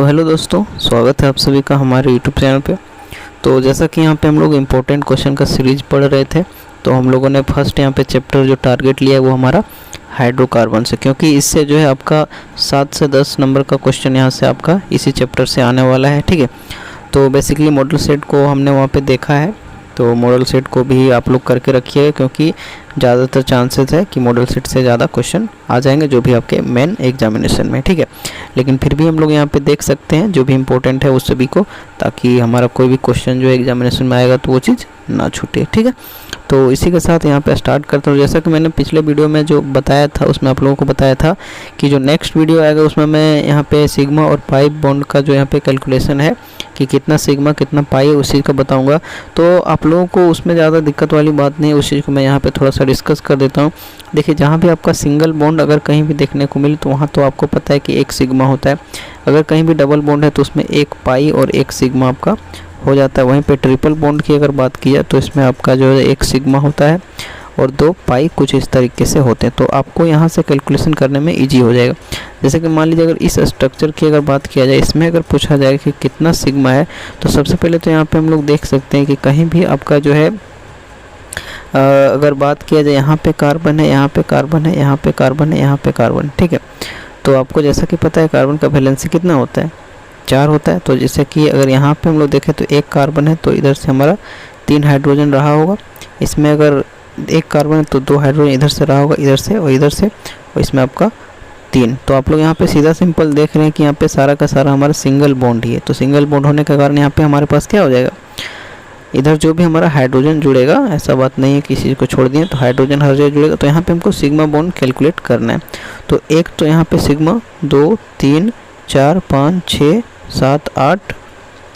Hello दोस्तों, स्वागत है आप सभी का हमारे यूट्यूब चैनल पे। तो जैसा कि यहाँ पे हम लोग इम्पोर्टेंट क्वेश्चन का सीरीज पढ़ रहे थे, तो हम लोगों ने फर्स्ट यहाँ पे चैप्टर जो टारगेट लिया है वो हमारा हाइड्रोकार्बन से, क्योंकि इससे जो है आपका 7 से 10 नंबर का क्वेश्चन यहाँ से आपका इसी चैप्टर से आने वाला है। ठीक है, तो बेसिकली मॉडल सेट को हमने वहाँ पे देखा है, तो मॉडल सेट को भी आप लोग करके रखिएगा, क्योंकि ज़्यादातर चांसेस है कि मॉडल सेट से ज़्यादा क्वेश्चन आ जाएंगे जो भी आपके मेन एग्जामिनेशन में। ठीक है, लेकिन फिर भी हम लोग यहाँ पे देख सकते हैं जो भी इम्पोर्टेंट है उस सभी को, ताकि हमारा कोई भी क्वेश्चन जो एग्जामिनेशन में आएगा तो वो चीज़ ना छूटे। ठीक है, तो इसी के साथ यहाँ पे स्टार्ट करता हूँ। जैसा कि मैंने पिछले वीडियो में जो बताया था उसमें आप लोगों को बताया था कि जो नेक्स्ट वीडियो आएगा उसमें मैं यहाँ पे सिग्मा और पाई बॉन्ड का जो यहाँ पे कैलकुलेशन है कि कितना सिग्मा कितना पाई है उस चीज़ का बताऊँगा। तो आप लोगों को उसमें ज़्यादा दिक्कत वाली बात नहीं है, उस चीज़ को मैं यहाँ पे थोड़ा सा डिस्कस कर देता हूँ। देखिए, जहाँ भी आपका सिंगल बॉन्ड अगर कहीं भी देखने को मिले तो वहाँ तो आपको पता है कि एक सिग्मा होता है। अगर कहीं भी डबल बॉन्ड है तो उसमें एक पाई और एक सिग्मा आपका हो जाता है। वहीं पे ट्रिपल बॉन्ड की अगर बात की जाए तो इसमें आपका जो है एक सिग्मा होता है और 2 पाई कुछ इस तरीके से होते हैं। तो आपको यहाँ से कैलकुलेशन करने में इजी हो जाएगा। जैसे कि मान लीजिए अगर इस स्ट्रक्चर की अगर बात किया जाए, इसमें अगर पूछा जाए कि कितना सिग्मा है, तो सबसे पहले तो यहाँ पे हम लोग देख सकते हैं कि कहीं भी आपका जो है अगर बात किया जाए यहाँ पे कार्बन है, यहाँ पे कार्बन है, यहाँ पे कार्बन है, यहाँ पे कार्बन। ठीक है, तो आपको जैसा कि पता है कार्बन का वैलेंसी कितना होता है, 4 होता है। तो जैसे कि अगर यहाँ पे हम लोग देखें तो एक कार्बन है तो इधर से हमारा 3 हाइड्रोजन रहा होगा। इसमें अगर एक कार्बन है तो 2 हाइड्रोजन इधर से रहा होगा, इधर से और इधर से, और इसमें आपका 3। तो आप लोग यहाँ पे सीधा सिंपल देख रहे हैं कि यहाँ पे सारा का सारा हमारा सिंगल बॉन्ड ही है। तो सिंगल बॉन्ड होने के कारण यहाँ पे हमारे पास क्या हो जाएगा, इधर जो भी हमारा हाइड्रोजन जुड़ेगा, ऐसा बात नहीं है कि किसी को छोड़ दिए, तो हाइड्रोजन हर जगह जुड़ेगा। तो यहाँ पे हमको सिग्मा बॉन्ड कैलकुलेट करना है। तो एक तो यहाँ पे सिग्मा 2 3 4 5 6 7 8,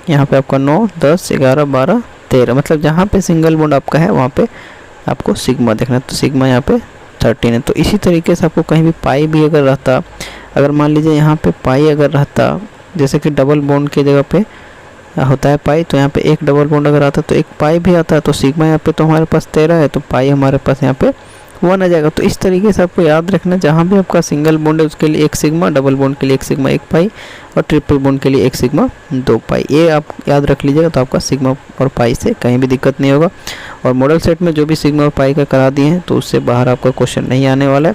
यहाँ पे आपका 9 10 11 12 13, मतलब जहाँ पे सिंगल बॉन्ड आपका है वहाँ पे आपको सिग्मा देखना है। तो सिग्मा यहाँ पे 13 है। तो इसी तरीके से आपको कहीं भी पाई भी अगर रहता, अगर मान लीजिए यहाँ पे पाई अगर रहता, जैसे कि डबल बॉन्ड की जगह पे होता है पाई, तो यहाँ पे एक डबल बॉन्ड अगर आता तो एक पाई भी आता है। तो सिग्मा यहाँ पे तो हमारे पास 13 है, तो पाई हमारे पास यहाँ पे 1 आ जाएगा। तो इस तरीके से आपको याद रखना, जहाँ भी आपका सिंगल बॉन्ड है उसके लिए एक सिग्मा, डबल बॉन्ड के लिए एक सिग्मा 1 पाई, और ट्रिपल बॉन्ड के लिए एक सिग्मा 2 पाई। ये आप याद रख लीजिएगा, तो आपका सिग्मा और पाई से कहीं भी दिक्कत नहीं होगा। और मॉडल सेट में जो भी सिग्मा और पाई का करा दिए हैं तो उससे बाहर आपका क्वेश्चन नहीं आने वाला है।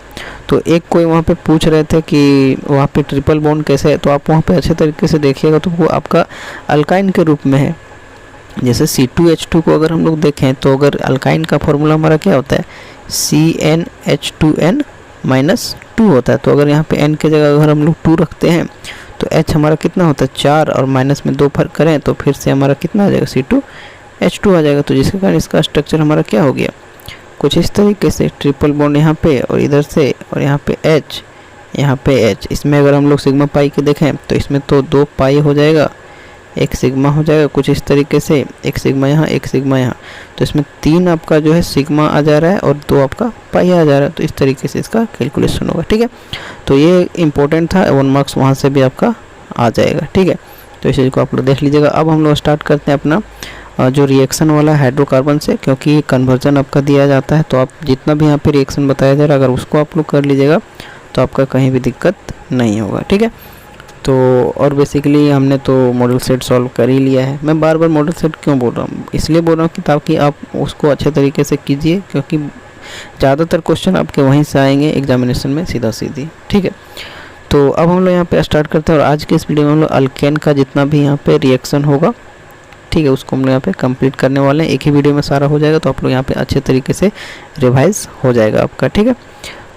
तो एक कोई वहाँ पे पूछ रहे थे कि वहाँ पे ट्रिपल बॉन्ड कैसे है, तो आप वहाँ पे अच्छे तरीके से देखिएगा तो वो आपका अल्काइन के रूप में है। जैसे C2H2 को अगर हम लोग देखें तो अगर अल्काइन का फॉर्मूला हमारा क्या होता है, CnH2n -2 होता है। तो अगर यहाँ पे n की जगह अगर हम लोग 2 रखते हैं तो H हमारा कितना होता है 4, और माइनस में 2 फर्क करें तो फिर से हमारा कितना आ जाएगा, C2H2 आ जाएगा। तो जिसके कारण इसका स्ट्रक्चर हमारा क्या हो गया, कुछ इस तरीके से ट्रिपल बॉन्ड यहाँ पे और इधर से, और यहाँ पे H, यहाँ पे H। इसमें अगर हम लोग सिग्मा पाई के देखें तो इसमें तो 2 पाई हो जाएगा, एक सिग्मा हो जाएगा कुछ इस तरीके से, एक सिग्मा यहाँ एक सिग्मा यहाँ। तो इसमें 3 आपका जो है सिग्मा आ जा रहा है और 2 आपका पाई आ जा रहा है। तो इस तरीके से इसका कैलकुलेशन होगा। ठीक है, तो ये इंपॉर्टेंट था, 1 मार्क्स वहाँ से भी आपका आ जाएगा। ठीक है, तो इस चीज़ को आप लोग देख लीजिएगा। अब हम लोग स्टार्ट करते हैं अपना जो रिएक्शन वाला हाइड्रोकार्बन से, क्योंकि कन्वर्जन आपका दिया जाता है। तो आप जितना भी यहाँ पे रिएक्शन बताया जा रहा है अगर उसको आप लोग कर लीजिएगा तो आपका कहीं भी दिक्कत नहीं होगा। ठीक है, तो और बेसिकली हमने तो मॉडल सेट सॉल्व कर ही लिया है। मैं बार बार मॉडल सेट क्यों बोल रहा हूँ, इसलिए बोल रहा हूँ कि ताकि आप उसको अच्छे तरीके से कीजिए, क्योंकि ज़्यादातर क्वेश्चन आपके वहीं से आएंगे एग्जामिनेशन में सीधा सीधी। ठीक है, तो अब हम लोग यहाँ पे स्टार्ट करते हैं, और आज के इस वीडियो में हम लोग अल्केन का जितना भी यहाँ पे रिएक्शन होगा, ठीक है, उसको हम लोग यहाँ पे कंप्लीट करने वाले हैं। एक ही वीडियो में सारा हो जाएगा, तो आप लोग यहाँ पे अच्छे तरीके से रिवाइज हो जाएगा आपका। ठीक है,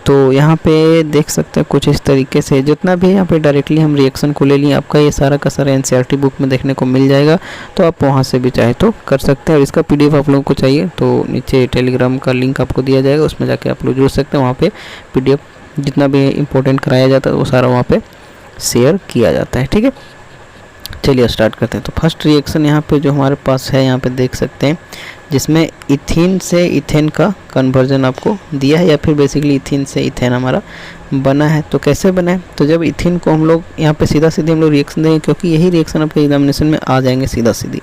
तो यहाँ पे देख सकते हैं कुछ इस तरीके से जितना भी यहाँ पे डायरेक्टली हम रिएक्शन को ले लिए, आपका ये सारा का सारा NCERT बुक में देखने को मिल जाएगा। तो आप वहाँ से भी चाहे तो कर सकते हैं, और इसका PDF आप लोगों को चाहिए तो नीचे टेलीग्राम का लिंक आपको दिया जाएगा, उसमें जाके आप लोग जुड़ सकते हैं। वहाँ पे PDF जितना भी इम्पोर्टेंट कराया जाता है वो सारा वहाँ पे शेयर किया जाता है। ठीक है, चलिए स्टार्ट करते हैं। तो फर्स्ट रिएक्शन यहाँ पे जो हमारे पास है, यहाँ पे देख सकते हैं, जिसमें इथीन से इथेन का कन्वर्जन आपको दिया है, या फिर बेसिकली इथीन से इथेन हमारा बना है। तो कैसे बना है, तो जब इथीन को हम लोग यहाँ पे सीधा सीधे हम लोग रिएक्शन देंगे, क्योंकि यही रिएक्शन आपके एग्जामिनेशन में आ जाएंगे सीधा सीधी,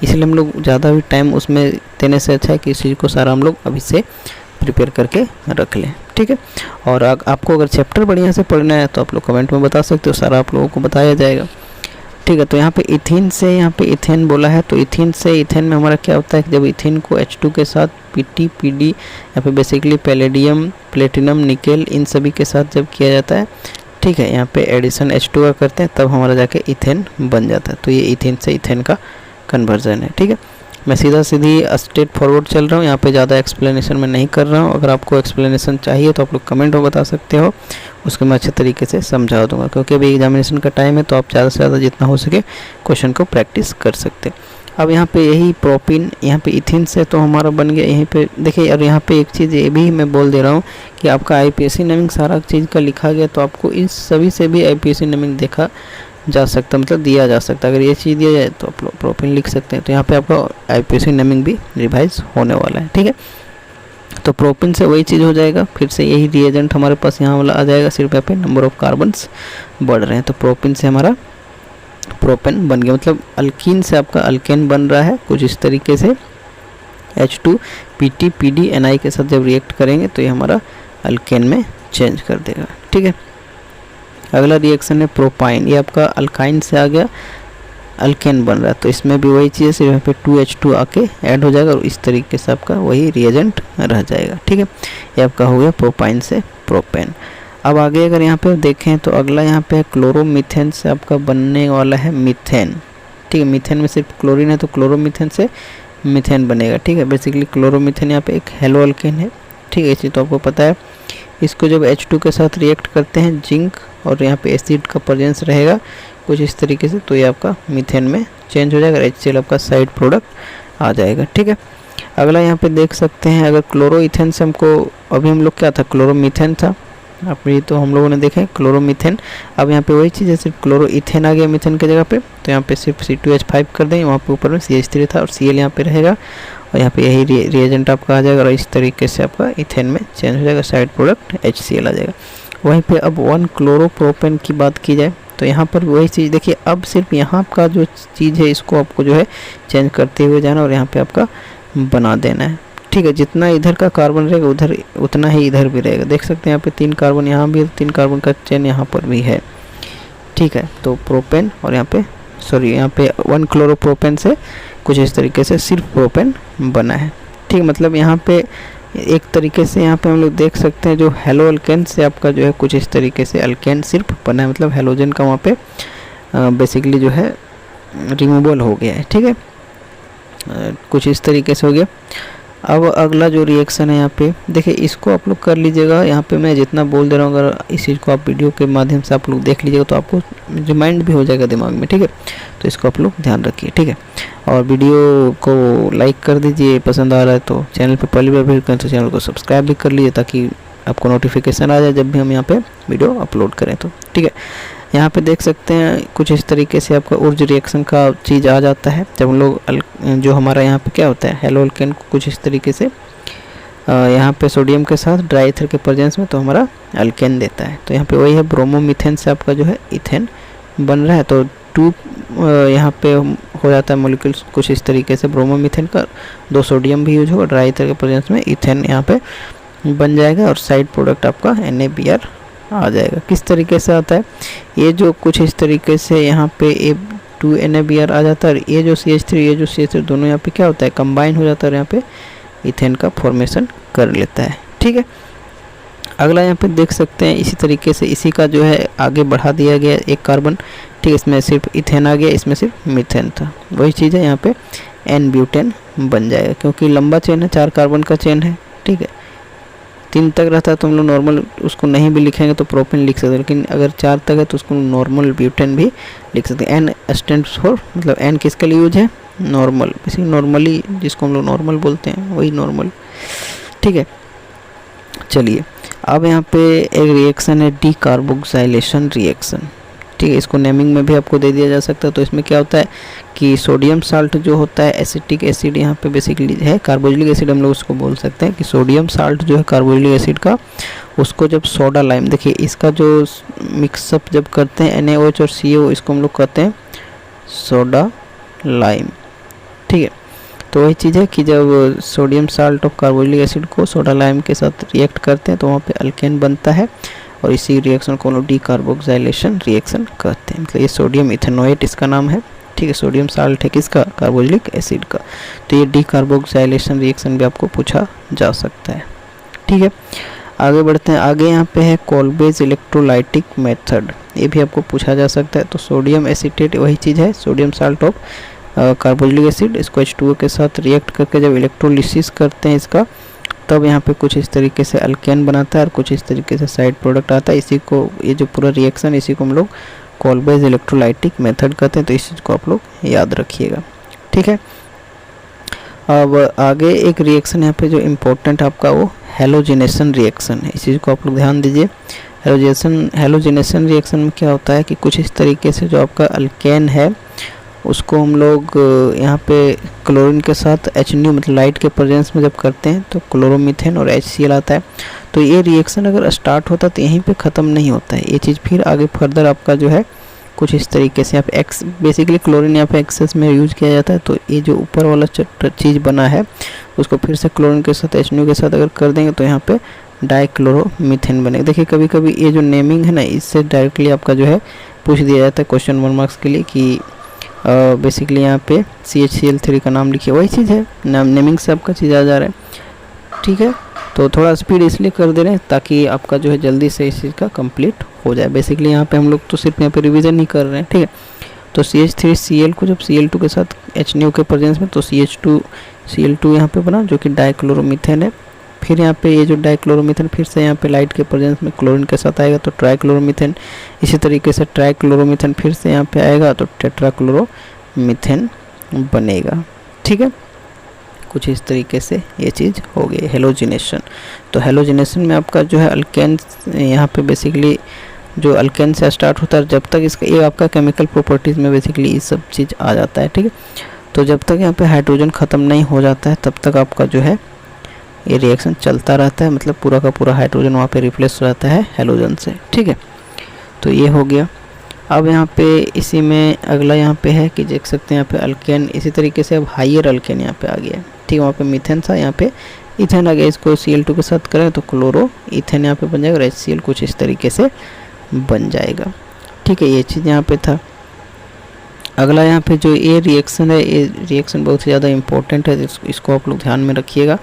इसलिए हम लोग ज़्यादा भी टाइम उसमें देने से अच्छा है कि इस चीज़ को सारा हम लोग अभी से प्रिपेयर करके रख लें, ठीक है। और आपको अगर चैप्टर बढ़िया से पढ़ना है तो आप लोग कमेंट में बता सकते हो, सारा आप लोगों को बताया जाएगा, ठीक है। तो यहाँ पे इथीन से यहाँ पे इथेन बोला है, तो इथीन से इथेन में हमारा क्या होता है कि जब इथीन को H2 के साथ Pt Pd या फिर बेसिकली पैलेडियम प्लेटिनम निकेल इन सभी के साथ जब किया जाता है, ठीक है, यहाँ पे एडिशन H2 का करते हैं, तब हमारा जाके इथेन बन जाता है। तो ये इथीन से इथेन का कन्वर्जन है, ठीक है। मैं सीधा सीधी स्ट्रेट फॉरवर्ड चल रहा हूँ, यहाँ पे ज़्यादा एक्सप्लेनेशन में नहीं कर रहा हूँ। अगर आपको एक्सप्लेनेशन चाहिए तो आप लोग कमेंट में बता सकते हो, उसको मैं अच्छे तरीके से समझा दूंगा, क्योंकि अभी एग्जामिनेशन का टाइम है, तो आप ज़्यादा से ज़्यादा जितना हो सके क्वेश्चन को प्रैक्टिस कर सकते हैं। अब यहाँ पे यही प्रोपिन, यहाँ पे इथीन से तो हमारा बन गया, यहीं पे देखिए। और यहाँ पे एक चीज़ ये भी मैं बोल दे रहा हूँ कि आपका IPSC नेमिंग सारा चीज़ का लिखा गया, तो आपको इस सभी से भी IPSC नेमिंग देखा जा सकता, मतलब दिया जा सकता। अगर ये चीज़ दिया जाए तो आप लोग प्रोपिन लिख सकते हैं। तो यहाँ पे आपका IPSC नेमिंग भी रिवाइज होने वाला है, ठीक है। तो प्रोपिन से वही चीज़ हो जाएगा, फिर से यही रिएजेंट हमारे पास यहाँ वाला आ जाएगा, सिर्फ यहाँ पे नंबर ऑफ कार्बन्स बढ़ रहे हैं। तो प्रोपिन से हमारा प्रोपेन बन गया, मतलब अल्कीन से आपका अल्केन बन रहा है कुछ इस तरीके से। H2 Pt Pd Ni के साथ जब रिएक्ट करेंगे तो ये हमारा अल्केन में चेंज कर देगा, ठीक है। अगला रिएक्शन है प्रोपाइन, ये आपका अल्काइन से आ गया अल्केन बन रहा है, तो इसमें भी वही चीज़, सिर्फ यहाँ पे 2H2 आके ऐड हो जाएगा और इस तरीके से आपका वही रिएजेंट रह जाएगा, ठीक है। ये आपका हो गया प्रोपाइन से प्रोपेन। अब आगे अगर यहाँ पे देखें तो अगला यहाँ पे क्लोरोमीथेन से आपका बनने वाला है मीथेन, ठीक है। मीथेन में सिर्फ क्लोरीन है, तो क्लोरोमीथेन से मीथेन बनेगा, ठीक है। बेसिकली क्लोरोमीथेन यहाँ पे एक हेलो अल्केन है, ठीक है, ये चीज़ तो आपको पता है। इसको जब H2 के साथ रिएक्ट करते हैं, जिंक और यहाँ पे एसिड का प्रेजेंस रहेगा कुछ इस तरीके से, तो ये आपका मीथेन में चेंज हो जाएगा, HCl आपका साइड प्रोडक्ट आ जाएगा, ठीक है। अगला यहाँ पे देख सकते हैं, अगर क्लोरोइथेन से हमको, अभी हम लोग क्या था, क्लोरोमीथेन था, अभी तो हम लोगों ने देखे क्लोरोमीथेन। अब यहाँ पे वही चीज़ है, सिर्फ क्लोरोइथेन आ गया मीथेन की जगह पे, तो यहाँ पे सिर्फ C2H5 कर देंगे, वहाँ पे ऊपर में CH3 था और Cl यहाँ पे रहेगा, और यहाँ पे यही रिएजेंट आपका आ जाएगा, और इस तरीके से आपका इथेन में चेंज हो जाएगा, साइड प्रोडक्ट HCl आ जाएगा। वहीं पे अब 1 क्लोरोप्रोपेन की बात की जाए तो यहाँ पर वही चीज़ देखिए, अब सिर्फ यहाँ का जो चीज़ है इसको आपको जो है चेंज करते हुए जाना और यहाँ पे आपका बना देना है, ठीक है। जितना इधर का कार्बन रहेगा उधर उतना ही इधर भी रहेगा, देख सकते हैं यहाँ पे 3 कार्बन यहाँ भी है, 3 कार्बन का चेन यहाँ पर भी है, ठीक है। तो प्रोपेन और यहाँ पे यहाँ पे 1 क्लोरोप्रोपेन से कुछ इस तरीके से सिर्फ प्रोपेन बना है, ठीक। मतलब यहाँ पे एक तरीके से यहाँ पे हम लोग देख सकते हैं, जो हेलो अल्केन से आपका जो है कुछ इस तरीके से अल्केन सिर्फ बना है, मतलब हेलोजन का वहाँ पे बेसिकली जो है रिमूवल हो गया है, ठीक है, कुछ इस तरीके से हो गया। अब अगला जो रिएक्शन है यहाँ पे देखिए, इसको आप लोग कर लीजिएगा। यहाँ पे मैं जितना बोल दे रहा हूँ, अगर इस चीज़ को आप वीडियो के माध्यम से आप लोग देख लीजिएगा तो आपको रिमाइंड भी हो जाएगा दिमाग में, ठीक है। तो इसको आप लोग ध्यान रखिए, ठीक है। और वीडियो को लाइक कर दीजिए, पसंद आ रहा है तो। चैनल पे पहली बार विजिट करें तो चैनल को सब्सक्राइब भी कर लीजिए, ताकि आपको नोटिफिकेशन आ जाए जब भी हम यहाँ पे वीडियो अपलोड करें तो, ठीक है। यहाँ पे देख सकते हैं कुछ इस तरीके से आपका ऊर्ज रिएक्शन का चीज़ आ जाता है, जब हम लोग जो हमारा यहाँ पे क्या होता है, हेलो अल्केन को कुछ इस तरीके से यहाँ पे सोडियम के साथ ड्राई ईथर के प्रेजेंस में तो हमारा अल्केन देता है। तो यहाँ पे वही है, ब्रोमोमीथेन से आपका जो है इथेन बन रहा है, तो 2 यहाँ पे हो जाता है मॉलिक्यूल्स कुछ इस तरीके से, ब्रोमोमीथेन का 2 सोडियम भी यूज होगा, ड्राई ईथर के प्रेजेंस में इथेन यहाँ पे बन जाएगा, और साइड प्रोडक्ट आपका NaBr आ जाएगा। किस तरीके से आता है, ये जो कुछ इस तरीके से यहाँ पे 2 NaBr आ जाता है, और ये जो CH3 ये जो CH3 दोनों यहाँ पे क्या होता है, कंबाइन हो जाता है, और यहाँ पे इथेन का फॉर्मेशन कर लेता है, ठीक है। अगला यहाँ पे देख सकते हैं, इसी तरीके से इसी का जो है आगे बढ़ा दिया गया एक कार्बन, ठीक है। इसमें सिर्फ इथेन आ गया, इसमें सिर्फ मीथेन था, वही चीज़ है, यहाँ पे N-ब्यूटेन बन जाएगा, क्योंकि लंबा चेन है, 4 कार्बन का चेन है, ठीक है। 3 तक रहता है तो हम लोग नॉर्मल उसको नहीं भी लिखेंगे तो प्रोपेन लिख सकते हैं, लेकिन अगर 4 तक है तो उसको नॉर्मल ब्यूटेन भी लिख सकते हैं। N स्टैंड्स फॉर, मतलब N किसके लिए यूज है, नॉर्मल, इसी नॉर्मली जिसको हम लोग नॉर्मल बोलते हैं वही नॉर्मल, ठीक है। चलिए अब यहाँ पे एक रिएक्शन है डीकार्बोक्सिलेशन रिएक्शन, ठीक है, इसको नेमिंग में भी आपको दे दिया जा सकता है। तो इसमें क्या होता है कि सोडियम साल्ट जो होता है एसिटिक एसिड यहाँ पे बेसिकली है, कार्बोक्सिलिक एसिड हम लोग उसको बोल सकते हैं कि सोडियम साल्ट जो है कार्बोक्सिलिक एसिड का, उसको जब सोडा लाइम, देखिए इसका जो मिक्सअप जब करते हैं NaOH और CO, इसको हम लोग कहते हैं सोडा लाइम। ठीक है, तो वही चीज़ है कि जब सोडियम साल्ट और कार्बोक्सिलिक एसिड को सोडा लाइम के साथ रिएक्ट करते हैं तो वहाँ पे अल्केन बनता है, और इसी रिएक्शन को लोग डीकार्बोक्सिलेशन रिएक्शन कहते हैं। मतलब ये सोडियम इथेनोएट इसका नाम है। ठीक है, सोडियम साल्ट है किसका, कार्बोक्सिलिक एसिड का। तो ये डीकार्बोक्सिलेशन रिएक्शन भी आपको पूछा जा सकता है। ठीक है, आगे बढ़ते हैं। आगे यहाँ पे है कोल्बेज इलेक्ट्रोलाइटिक मेथड, ये भी आपको पूछा जा सकता है। तो सोडियम एसीटेट वही चीज़ है, sodium salt of carboxylic acid, इसको H2O के साथ रिएक्ट करके जब इलेक्ट्रोलिसिस करते हैं इसका, तब यहाँ पे कुछ इस तरीके से अल्केन बनाता है और कुछ इस तरीके से साइड प्रोडक्ट आता है। इसी को, ये जो पूरा रिएक्शन, इसी को हम लोग कोल्बेज इलेक्ट्रोलाइटिक मेथड कहते हैं। तो इस चीज़ को आप लोग याद रखिएगा। ठीक है, अब आगे एक रिएक्शन यहाँ पे जो इम्पोर्टेंट आपका वो हेलोजिनेशन रिएक्शन है, इस चीज़ को आप लोग ध्यान दीजिए। हेलोजिनेशन रिएक्शन में क्या होता है कि कुछ इस तरीके से जो आपका अल्केन है उसको हम लोग यहाँ पे क्लोरीन के साथ HNO मतलब लाइट के प्रेजेंस में जब करते हैं तो क्लोरोमीथेन और HCl आता है। तो ये रिएक्शन अगर स्टार्ट होता है तो यहीं पे ख़त्म नहीं होता है, ये चीज़ फिर आगे फर्दर आपका जो है कुछ इस तरीके से यहाँ पे बेसिकली क्लोरीन यहाँ पे एक्सेस में यूज किया जाता है। तो ये जो ऊपर वाला चीज़ बना है उसको फिर से क्लोरीन के साथ HNO के साथ अगर कर देंगे तो यहाँ पे डाइक्लोरोमीथेन बनेगा। देखिए कभी कभी ये जो नेमिंग है ना, इससे डायरेक्टली आपका जो है पूछ दिया जाता है क्वेश्चन 1 मार्क्स के लिए कि बेसिकली यहाँ पे CHCl3 का नाम लिखिए, वही चीज़ है, नाम नेमिंग से आपका चीज़ आ जा रहा है। ठीक है, तो थोड़ा स्पीड इसलिए कर दे रहे हैं ताकि आपका जो है जल्दी से इस चीज़ का कंप्लीट हो जाए। बेसिकली यहाँ पे हम लोग तो सिर्फ यहाँ पे रिवीजन नहीं कर रहे हैं। ठीक है, तो CH3Cl को जब Cl2 के साथ HNO के प्रेजेंस में तो CH2Cl2 यहाँ पे बना जो कि डाइक्लोरोमीथेन है। फिर यहाँ पे ये जो डाइक्लोरोमीथेन फिर से यहाँ पे लाइट के प्रेजेंस में क्लोरीन के साथ आएगा तो ट्राइक्लोरोमीथेन, इसी तरीके से ट्राइक्लोरोमीथेन फिर से यहाँ पे आएगा तो टेट्राक्लोरोमीथेन बनेगा। ठीक है, कुछ इस तरीके से ये चीज़ हो गई हेलोजिनेशन। तो हेलोजिनेशन में आपका जो है अल्केन यहाँ पे बेसिकली जो अल्केन से स्टार्ट होता है, जब तक इसका ये आपका केमिकल प्रॉपर्टीज़ में बेसिकली ये सब चीज़ आ जाता है। ठीक है, तो जब तक यहाँ पे हाइड्रोजन ख़त्म नहीं हो जाता है तब तक आपका जो है ये रिएक्शन चलता रहता है, मतलब पूरा का पूरा हाइड्रोजन वहाँ पे रिप्लेस हो जाता है हेलोजन से। ठीक है, तो ये हो गया। अब यहाँ पे इसी में अगला यहाँ पे है कि देख सकते हैं यहाँ पे अल्केन, इसी तरीके से अब हाइयर अल्केन यहाँ पे आ गया। ठीक है, वहाँ पे मीथेन था, यहाँ पे इथेन आ गया। इसको Cl2 के साथ करें तो क्लोरो इथेन यहाँ पे बन जाएगा और HCl कुछ इस तरीके से बन जाएगा। ठीक है, ये चीज़ यहाँ पे था। अगला यहाँ पे जो ये रिएक्शन है, ये रिएक्शन बहुत ज़्यादा इम्पोर्टेंट है, इसको आप लोग ध्यान में रखिएगा।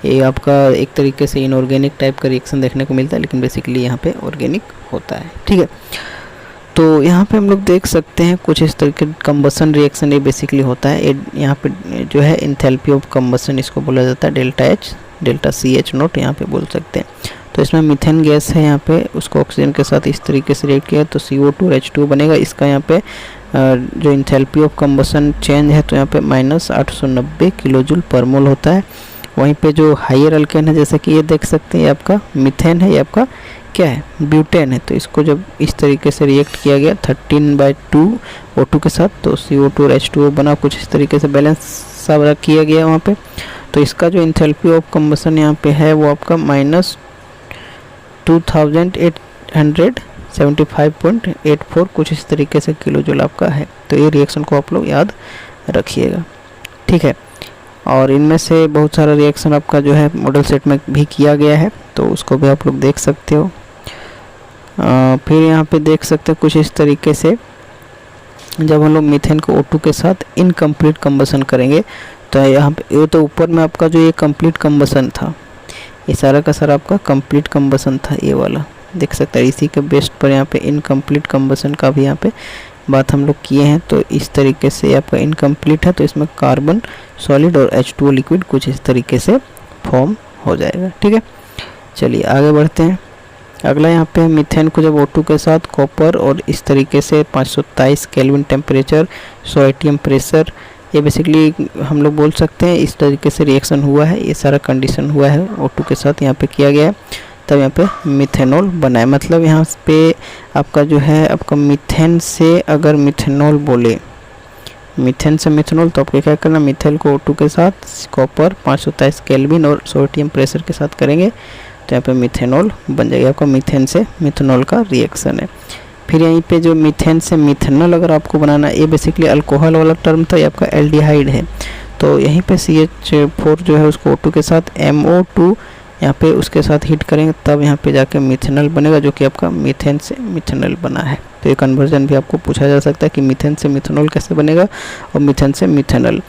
ये आपका एक तरीके से इनऑर्गेनिक टाइप का रिएक्शन देखने को मिलता है, लेकिन बेसिकली यहाँ पे ऑर्गेनिक होता है। ठीक है, तो यहाँ पे हम लोग देख सकते हैं कुछ इस तरीके कंबसन रिएक्शन ये बेसिकली होता है। यहाँ पे जो है एंथैल्पी ऑफ कंबसन इसको बोला जाता है, डेल्टा CH0 यहाँ पे बोल सकते हैं। तो इसमें मीथेन गैस है, यहाँ पे उसको ऑक्सीजन के साथ इस तरीके से रिएक्ट किया तो CO2 और H2 बनेगा। इसका यहाँ पे जो एंथैल्पी ऑफ कंबसन चेंज है तो यहाँ पे -890 किलोजूल पर मोल होता है। वहीं पे जो हाइयर अल्केन है जैसे कि ये देख सकते हैं, ये आपका मीथेन है, ये आपका क्या है, ब्यूटेन है। तो इसको जब इस तरीके से रिएक्ट किया गया 13/2 O2 के साथ तो CO2 और H2O बना, कुछ इस तरीके से बैलेंस सब किया गया वहाँ पे। तो इसका जो एंथैल्पी ऑफ कंबसन यहाँ पे है वो आपका -2875.84 कुछ इस तरीके से किलोजूल आपका है। तो ये रिएक्शन को आप लोग याद रखिएगा। ठीक है, और इनमें से बहुत सारा रिएक्शन आपका जो है मॉडल सेट में भी किया गया है, तो उसको भी आप लोग देख सकते हो। फिर यहाँ पे देख सकते हो कुछ इस तरीके से जब हम लोग मीथेन को O2 के साथ इनकम्प्लीट कंबसन करेंगे तो यहाँ पे ये तो ऊपर में आपका जो ये कंप्लीट कंबसन था, ये सारा का सारा आपका कंप्लीट कंबसन था, ये वाला देख सकते हैं। इसी के बेस्ट पर यहाँ पे इनकम्प्लीट कंबसन का भी यहाँ पे बात हम लोग किए हैं। तो इस तरीके से आपका इनकम्प्लीट है तो इसमें कार्बन सॉलिड और H2O लिक्विड कुछ इस तरीके से फॉर्म हो जाएगा। ठीक है, चलिए आगे बढ़ते हैं। अगला यहाँ पे मीथेन को जब O2 के साथ कॉपर और इस तरीके से 523 केल्विन टेम्परेचर 100 atm प्रेशर, ये बेसिकली हम लोग बोल सकते हैं इस तरीके से रिएक्शन हुआ है, ये सारा कंडीशन हुआ है O2 के साथ यहाँ पे किया गया है। तब यहाँ पे मिथेनॉल बना है। मतलब यहाँ पे आपका जो है आपका मीथेन से अगर मिथेनॉल बोले, मीथेन से मिथेनॉल, तो आपको क्या करना, मिथेल को O2 के साथ कॉपर 527 केल्विन और सोडियम प्रेशर के साथ करेंगे तो यहाँ पे मिथेनॉल बन जाएगा। आपका मीथेन से मिथेनॉल का रिएक्शन है। फिर यहीं पे जो मीथेन से मिथेनॉल अगर आपको बनाना है, ये बेसिकली अल्कोहल वाला टर्म था, ये आपका एल्डिहाइड है। तो यहीं पे CH4 जो है उसको O2 के साथ MO2 यहाँ पे उसके साथ हीट करेंगे, तब यहाँ पे जाके मिथेनॉल बनेगा, जो कि आपका मीथेन से मिथेनॉल बना है। तो ये कन्वर्जन भी आपको पूछा जा सकता है कि मीथेन से मिथेनॉल कैसे बनेगा और मीथेन से मिथेनॉल।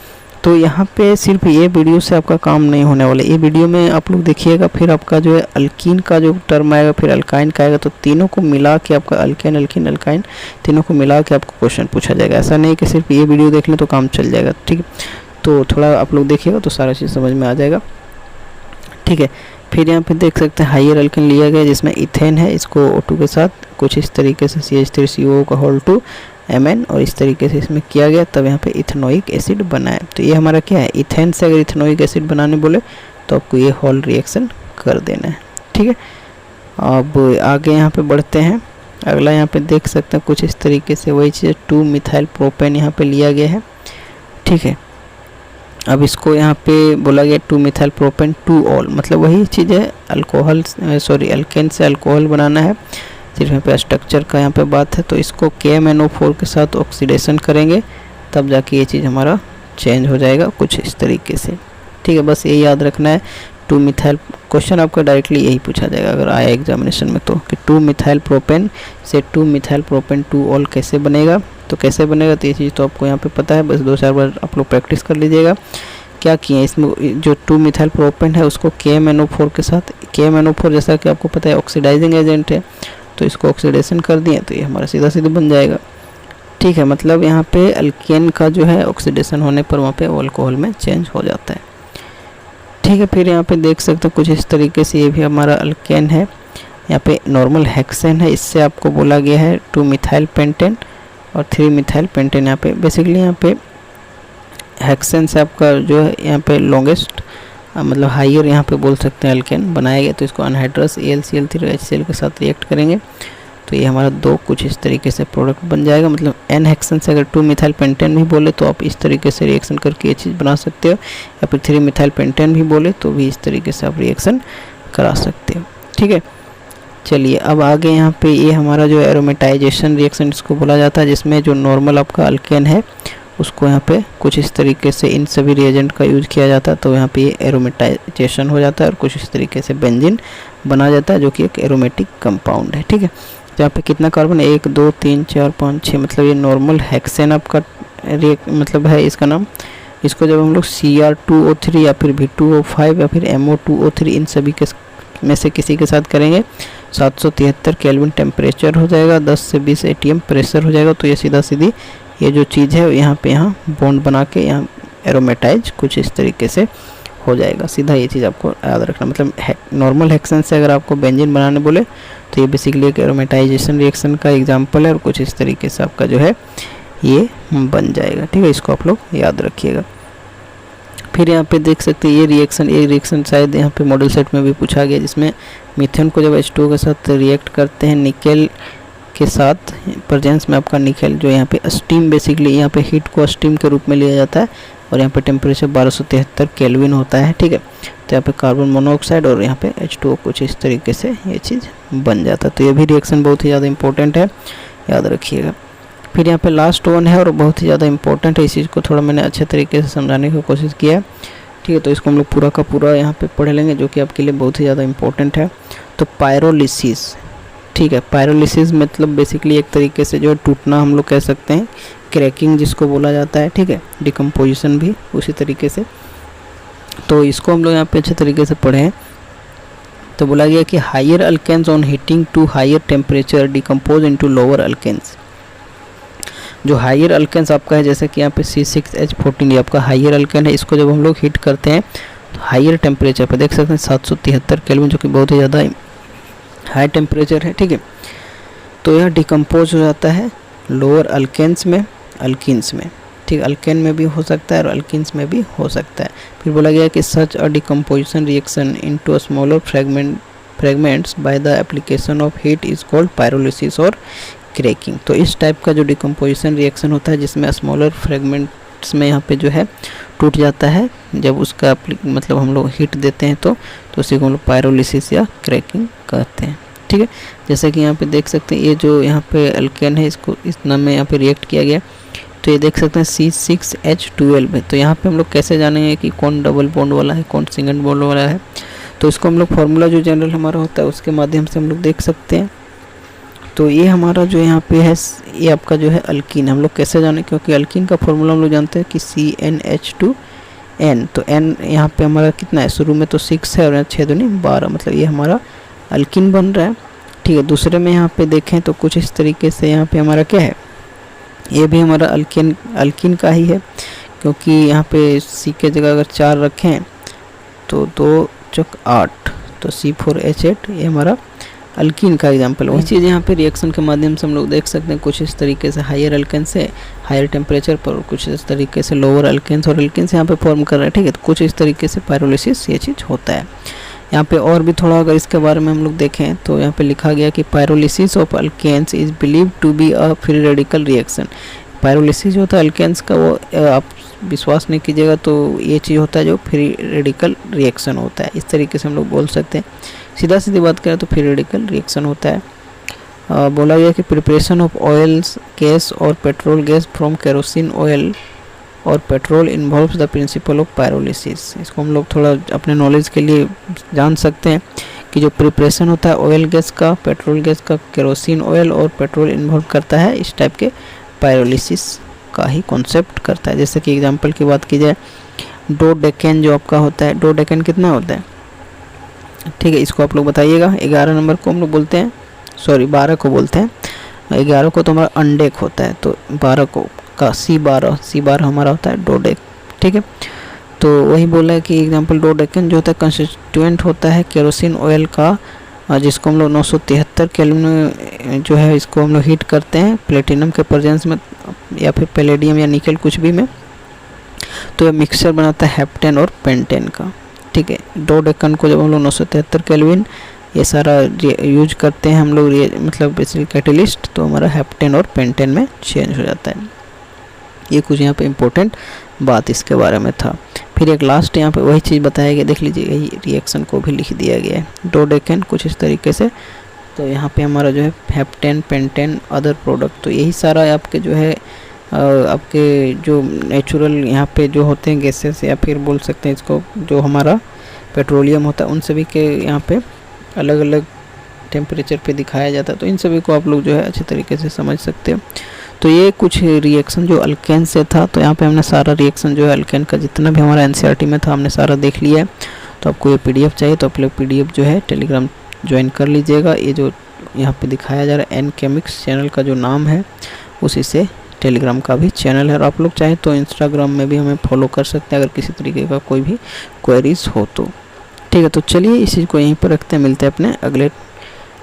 तो यहाँ पे सिर्फ ये वीडियो से आपका काम नहीं होने वाला, ये वीडियो में आप लोग देखिएगा, फिर आपका जो है अल्कीन का जो टर्म आएगा, फिर अल्काइन का आएगा, तो तीनों को मिला के आपका अल्केन अल्कीन अल्काइन तीनों को मिला के आपको क्वेश्चन पूछा जाएगा। ऐसा नहीं कि सिर्फ ये वीडियो देख लें तो काम चल जाएगा, ठीक है। तो थोड़ा आप लोग देखिएगा तो सारा चीज़ समझ में आ जाएगा, ठीक है। फिर यहाँ पे देख सकते हैं हाइयर अल्केन लिया गया जिसमें इथेन है, इसको O2 के साथ कुछ इस तरीके से CH3CO का होल 2 Mn और इस तरीके से इसमें किया गया, तब यहाँ पे इथेनोइक एसिड बना है। तो ये हमारा क्या है, इथेन से अगर इथेनोइक एसिड बनाने बोले तो आपको ये होल रिएक्शन कर देना है, ठीक है। अब आगे यहाँ पे बढ़ते हैं। अगला यहाँ पे देख सकते हैं कुछ इस तरीके से वही चीज़ 2 मिथाइल प्रोपेन यहाँ पे लिया गया है, ठीक है। अब इसको यहाँ पे बोला गया 2 मिथाइल प्रोपेन 2 ऑल, मतलब वही चीज़ है, अल्कोहल अल्केन से अल्कोहल बनाना है, सिर्फ यहाँ पे स्ट्रक्चर का यहाँ पे बात है। तो इसको KMnO4 के साथ ऑक्सीडेशन करेंगे, तब जाके ये चीज़ हमारा चेंज हो जाएगा कुछ इस तरीके से, ठीक है। बस ये याद रखना है 2 मिथाइल, क्वेश्चन आपका डायरेक्टली यही पूछा जाएगा अगर आया एग्जामिनेशन में, तो कि 2 मिथाइल प्रोपेन से 2 मिथाइल प्रोपेन 2 ऑल कैसे बनेगा। तो कैसे बनेगा तो ये चीज़ तो आपको यहाँ पे पता है, बस 2-4 बार आप लोग प्रैक्टिस कर लीजिएगा। क्या किए इसमें, जो 2 मिथाइल प्रोपेन है उसको KMnO4 के साथ, KMnO4 जैसा कि आपको पता है ऑक्सीडाइजिंग एजेंट है, तो इसको ऑक्सीडेशन कर दिए तो ये हमारा सीधा सीधा बन जाएगा, ठीक है। मतलब यहाँ पे अल्केन का जो है ऑक्सीडेशन होने पर वहाँ पे अल्कोहल में चेंज हो जाता है, ठीक है। फिर यहाँ पे देख सकते हो कुछ इस तरीके से ये भी हमारा अल्केन है, यहाँ पे नॉर्मल हेक्सेन है, इससे आपको बोला गया है 2 मिथाइल पेंटेन और 3 मिथाइल पेंटेन। यहाँ पे बेसिकली यहाँ पे हेक्सेन से आपका जो है यहाँ पे लॉन्गेस्ट मतलब हाइयर यहाँ पे बोल सकते हैं अल्केन बनाया गया, तो इसको अनहाइड्रस AlCl3HCl के साथ रिएक्ट करेंगे तो ये हमारा 2 कुछ इस तरीके से प्रोडक्ट बन जाएगा। मतलब N हेक्सेन से अगर 2 मिथाइल पेंटेन भी बोले तो आप इस तरीके से रिएक्शन करके ये चीज़ बना सकते हो, या फिर 3 मिथाइल पेंटेन भी बोले तो भी इस तरीके से आप रिएक्शन करा सकते हो, ठीक है। चलिए अब आगे यहाँ पे ये हमारा जो एरोमेटाइजेशन रिएक्शन इसको बोला जाता है, जिसमें जो नॉर्मल आपका अल्केन है उसको यहाँ पे कुछ इस तरीके से इन सभी रिएजेंट का यूज किया जाता है, तो यहाँ पे ये एरोमेटाइजेशन हो जाता है और कुछ इस तरीके से बेंजीन बना जाता है, जो कि एक एरोमेटिक कंपाउंड है, ठीक है। यहाँ पे कितना कार्बन, 1 2 3 4 5 6, मतलब ये नॉर्मल हेक्सेन आपका मतलब है इसका नाम। इसको जब हम लोग Cr2O3 या फिर V2O5 या फिर MO2O3 इन सभी के में से किसी के साथ करेंगे 773 केल्विन टेम्परेचर हो जाएगा, 10 से 20 ATM प्रेशर हो जाएगा, तो ये सीधा सीधी ये जो चीज़ है यहाँ पे यहाँ बॉन्ड बना के यहाँ एरोमेटाइज कुछ इस तरीके से हो जाएगा। सीधा ये चीज़ आपको याद रखना, मतलब नॉर्मल हेक्सेन से अगर आपको बेंजीन बनाने बोले तो ये बेसिकली एक एरोमेटाइजेशन रिएक्शन का एग्जांपल है और कुछ इस तरीके से आपका जो है ये बन जाएगा, ठीक है। इसको आप लोग याद रखिएगा। फिर यहाँ पे देख सकते हैं ये रिएक्शन शायद यहाँ पे मॉडल सेट में भी पूछा गया, जिसमें मीथेन को जब H2O के साथ रिएक्ट करते हैं निकेल के साथ, प्रेजेंस में आपका निकेल जो यहाँ पे स्टीम, बेसिकली यहाँ पे हीट को स्टीम के रूप में लिया जाता है और यहाँ पे टेम्परेचर 1273 केल्विन होता है, ठीक है। तो यहाँ पे कार्बन मोनोऑक्साइड और यहाँ पे H2O कुछ इस तरीके से ये चीज़ बन जाता है। तो ये भी रिएक्शन बहुत ही ज़्यादा इंपॉर्टेंट है, याद रखिएगा। फिर यहाँ पे लास्ट वन है और बहुत ही ज़्यादा इंपॉर्टेंट है, इस चीज़ को थोड़ा मैंने अच्छे तरीके से समझाने की कोशिश किया है, ठीक है। तो इसको हम लोग पूरा का पूरा यहाँ पे पढ़ लेंगे, जो कि आपके लिए बहुत ही ज़्यादा इंपॉर्टेंट है। तो पायरोलिसिस, ठीक है। पायरोलिसिस मतलब बेसिकली एक तरीके से जो है टूटना हम लोग कह सकते हैं, क्रैकिंग जिसको बोला जाता है, ठीक है। डिकम्पोजिशन भी उसी तरीके से। तो इसको हम लोग यहाँ पे अच्छे तरीके से पढ़े हैं। तो बोला गया कि higher alkanes on heating to higher temperature decompose into lower alkanes. जो हायर अल्केन्स आपका है, जैसे कि यहाँ पे C6H14 ये आपका हायर अल्केन है, इसको जब हम लोग हीट करते हैं तो हायर टेम्परेचर पर देख सकते हैं 773 केल्विन, जो कि बहुत ही ज़्यादा हाई टेम्परेचर है, ठीक है। तो यह डिकम्पोज हो जाता है लोअर अल्केन्स में, अल्किन्स में, ठीक। अल्केन में भी हो सकता है और अल्किन्स में भी हो सकता है। फिर बोला गया कि such a decomposition reaction into a smaller fragment fragments by the application of heat is called pyrolysis और क्रैकिंग। तो इस टाइप का जो डिकम्पोजिशन रिएक्शन होता है जिसमें स्मॉलर फ्रेगमेंट्स में यहाँ पे जो है टूट जाता है जब उसका मतलब हम लोग हीट देते हैं तो उसी को हम लोग पायरोलिसिस या क्रैकिंग कहते हैं। ठीक है, जैसे कि यहाँ पे देख सकते हैं ये जो यहाँ पे अल्केन है इसको इस नाम में यहाँ पे रिएक्ट किया गया, तो ये देख सकते हैं C6H12 है। तो यहाँ पे हम लोग कैसे जानेंगे कि कौन डबल बॉन्ड वाला है कौन सिंगल बॉन्ड वाला है, तो इसको हम लोग फार्मूला जो जनरल हमारा होता है उसके माध्यम से हम लोग देख सकते हैं। तो ये हमारा जो यहाँ पे है ये आपका जो है अल्कीन, हम लोग कैसे जाने, क्योंकि अल्कीन का फार्मूला हम लोग जानते हैं कि CnH2n। तो n यहाँ पे हमारा कितना है, शुरू में तो 6 है और 6 दूनी 12, मतलब ये हमारा अल्कीन बन रहा है। ठीक है, दूसरे में यहाँ पे देखें तो कुछ इस तरीके से यहाँ पे हमारा क्या है, ये भी हमारा अल्कीन का ही है, क्योंकि यहाँ पे C के जगह अगर 4 रखें तो 2 चौक 8, तो C4H8 ये हमारा अल्कीन का एग्जाम्पल। वही चीज़ यहाँ पे रिएक्शन के माध्यम से हम लोग देख सकते हैं कुछ इस तरीके से हायर अल्केन से हायर टेम्परेचर पर, कुछ इस तरीके से लोअर अल्केन्स और अल्कीन्स यहाँ पे फॉर्म कर रहे हैं। ठीक है, तो कुछ इस तरीके से पायरोलिसिस ये चीज़ होता है। यहाँ पे और भी थोड़ा अगर इसके बारे में हम लोग देखें तो यहाँ पे लिखा गया कि pyrolysis of alkanes is believe to be a free radical reaction. Pyrolysis जो होता है अल्केन्स का वो आप विश्वास नहीं कीजिएगा, तो ये चीज़ होता है जो फ्री रेडिकल रिएक्शन होता है, इस तरीके से हम लोग बोल सकते हैं। सीधा सीधी बात करें तो फ्री रेडिकल रिएक्शन होता है। बोला गया कि प्रिपरेशन ऑफ ऑयल्स गैस और petrol gas from kerosene oil और petrol involves the principle of pyrolysis. इसको हम लोग थोड़ा अपने नॉलेज के लिए जान सकते हैं कि जो प्रिपरेशन होता है ऑयल गैस का, पेट्रोल गैस का, केरोसिन ऑयल और पेट्रोल इन्वॉल्व करता है, इस टाइप के पायरोलिसिस का ही कॉन्सेप्ट करता है। जैसे कि एग्जांपल की बात की जाए, डोडेकेन जो आपका होता है, डोडेकेन कितना होता है, ठीक है, इसको आप लोग बताइएगा। 11 नंबर को हम लोग बोलते हैं, सॉरी 12 को बोलते हैं, 11 को तो हमारा अंडेक होता है, तो 12 को का C12 हमारा होता है डोडेक। ठीक है, तो वही बोला है कि एग्जांपल डोडेकेन जो होता है कंस्टिट्यूएंट होता है केरोसिन ऑयल का, जिसको हम लोग 973 केल्विन जो है इसको हम लोग हीट करते हैं प्लेटिनम के प्रेजेंस में या फिर पैलेडियम या निकल कुछ भी में, तो ये मिक्सचर बनाता है हेप्टेन और पेंटेन का। ठीक है, डोडेकेन को जब हम लोग 973 केल्विन ये सारा यूज करते हैं हम लोग मतलब बेसिकली कैटलिस्ट, तो हमारा हेप्टेन और पेंटेन में चेंज हो जाता है। ये कुछ यहाँ पे इम्पोर्टेंट बात इसके बारे में था। फिर एक लास्ट यहाँ पे वही चीज़ बताया गया, देख लीजिए यही रिएक्शन को भी लिख दिया गया है डोडेकेन कुछ इस तरीके से। तो यहाँ पे हमारा जो है हेप्टेन पेंटेन अदर प्रोडक्ट, तो यही सारा आपके जो है आपके जो नेचुरल यहाँ पे जो होते हैं गैसेस या फिर बोल सकते हैं इसको जो हमारा पेट्रोलियम होता है, उन सभी के यहाँ पे अलग अलग टेम्परेचर पे दिखाया जाता है। तो इन सभी को आप लोग जो है अच्छे तरीके से समझ सकते हो। तो ये कुछ रिएक्शन जो अल्केन से था, तो यहाँ पे हमने सारा रिएक्शन जो है अल्केन का जितना भी हमारा एनसीईआरटी में था हमने सारा देख लिया है। तो आपको ये पीडीएफ चाहिए तो आप लोग पीडीएफ जो है टेलीग्राम ज्वाइन कर लीजिएगा। ये जो यहाँ पे दिखाया जा रहा है एन केमिक्स चैनल का जो नाम है उसी से टेलीग्राम का भी चैनल है, और आप लोग चाहें तो इंस्टाग्राम में भी हमें फॉलो कर सकते हैं अगर किसी तरीके का कोई भी क्वेरीज हो तो। ठीक है, तो चलिए इस चीज़ को यहीं पर रखते हैं, मिलते हैं अपने अगले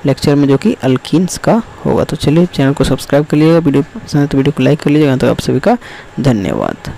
लेक्चर में जो कि अल्कीन्स का होगा। तो चलिए चैनल को सब्सक्राइब कर लीजिएगा, वीडियो पसंद है तो वीडियो को लाइक कर लीजिएगा। तो आप सभी का धन्यवाद।